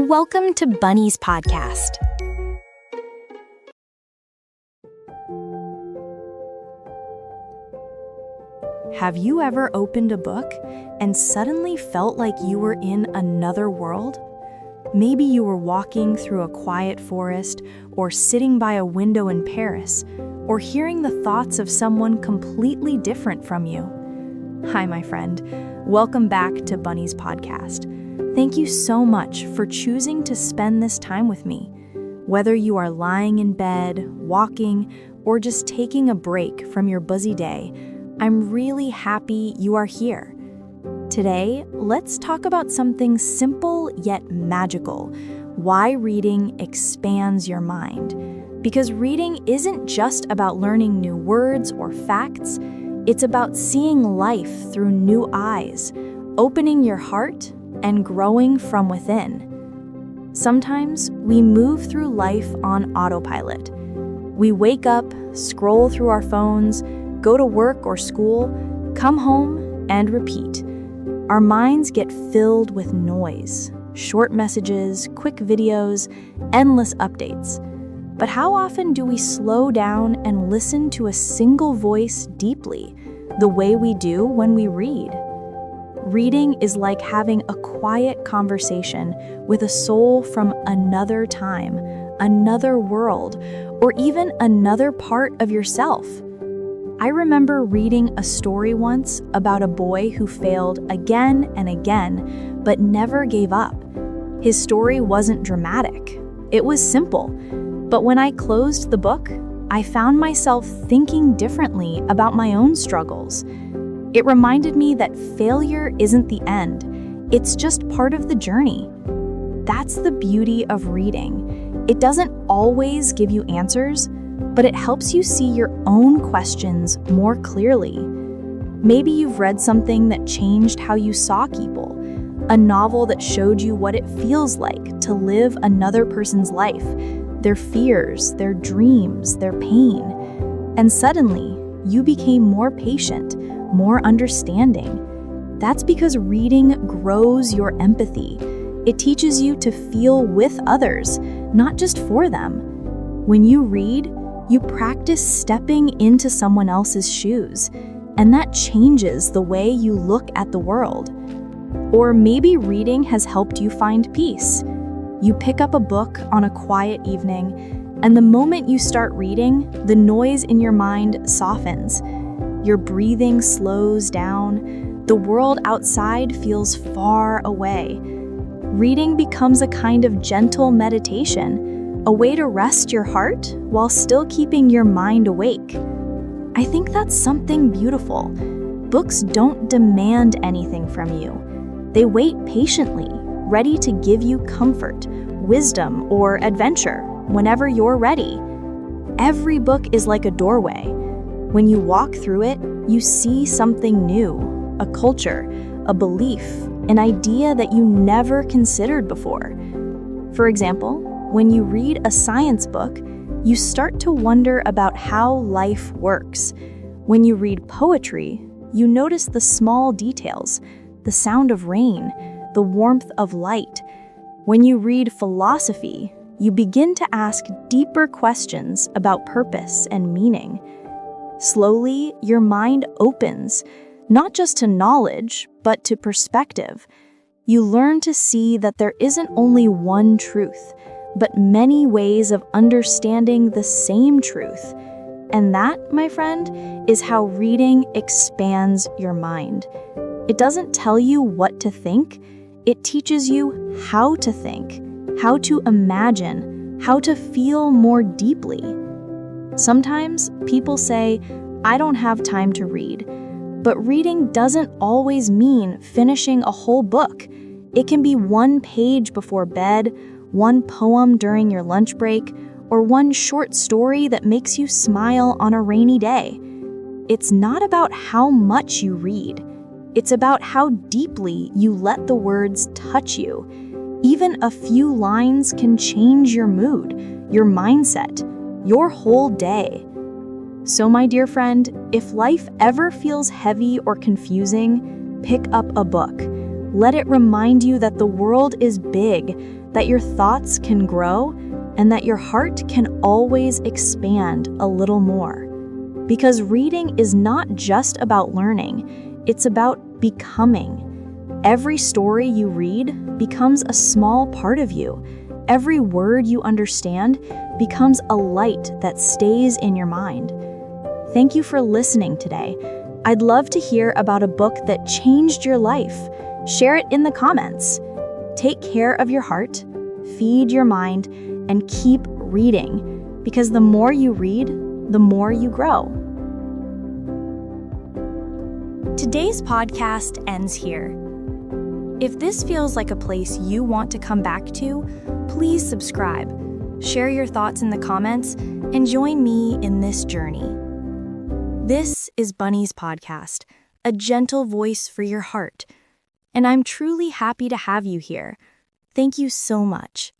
Welcome to Bunny's podcast. Have you ever opened a book and suddenly felt like you were in another world? Maybe you were walking through a quiet forest, or sitting by a window in Paris, or hearing the thoughts of someone completely different from you. Hi, my friend. Welcome back to Bunny's podcast. Thank you so much for choosing to spend this time with me. Whether you are lying in bed, walking, or just taking a break from your busy day, I'm really happy you are here. Today, let's talk about something simple yet magical: why reading expands your mind. Because reading isn't just about learning new words or facts, it's about seeing life through new eyes, opening your heart, and growing from within. Sometimes we move through life on autopilot. We wake up, scroll through our phones, go to work or school, come home, and repeat. Our minds get filled with noise, short messages, quick videos, endless updates. But how often do we slow down and listen to a single voice deeply, the way we do when we read? Reading is like having a quiet conversation with a soul from another time, another world, or even another part of yourself. I remember reading a story once about a boy who failed again and again, but never gave up. His story wasn't dramatic. It was simple. But when I closed the book, I found myself thinking differently about my own struggles. It reminded me that failure isn't the end. It's just part of the journey. That's the beauty of reading. It doesn't always give you answers, but it helps you see your own questions more clearly. Maybe you've read something that changed how you saw people, a novel that showed you what it feels like to live another person's life, their fears, their dreams, their pain. And suddenly, you became more patient, more understanding. That's because reading grows your empathy. It teaches you to feel with others, not just for them. When you read, you practice stepping into someone else's shoes, and that changes the way you look at the world. Or maybe reading has helped you find peace. You pick up a book on a quiet evening, and the moment you start reading, the noise in your mind softens. Your breathing slows down. The world outside feels far away. Reading becomes a kind of gentle meditation, a way to rest your heart while still keeping your mind awake. I think that's something beautiful. Books don't demand anything from you. They wait patiently, ready to give you comfort, wisdom, or adventure whenever you're ready. Every book is like a doorway. When you walk through it, you see something new, a culture, a belief, an idea that you never considered before. For example, when you read a science book, you start to wonder about how life works. When you read poetry, you notice the small details, the sound of rain, the warmth of light. When you read philosophy, you begin to ask deeper questions about purpose and meaning. Slowly, your mind opens, not just to knowledge, but to perspective. You learn to see that there isn't only one truth, but many ways of understanding the same truth. And that, my friend, is how reading expands your mind. It doesn't tell you what to think, it teaches you how to think, how to imagine, how to feel more deeply. Sometimes people say, "I don't have time to read." But reading doesn't always mean finishing a whole book. It can be one page before bed, one poem during your lunch break, or one short story that makes you smile on a rainy day. It's not about how much you read. It's about how deeply you let the words touch you. Even a few lines can change your mood, your mindset, your whole day. So, my dear friend, if life ever feels heavy or confusing, pick up a book. Let it remind you that the world is big, that your thoughts can grow, and that your heart can always expand a little more. Because reading is not just about learning, it's about becoming. Every story you read becomes a small part of you. Every word you understand becomes a light that stays in your mind. Thank you for listening today. I'd love to hear about a book that changed your life. Share it in the comments. Take care of your heart, feed your mind, and keep reading, because the more you read, the more you grow. Today's podcast ends here. If this feels like a place you want to come back to, please subscribe, share your thoughts in the comments, and join me in this journey. This is Bunny's podcast, a gentle voice for your heart, and I'm truly happy to have you here. Thank you so much.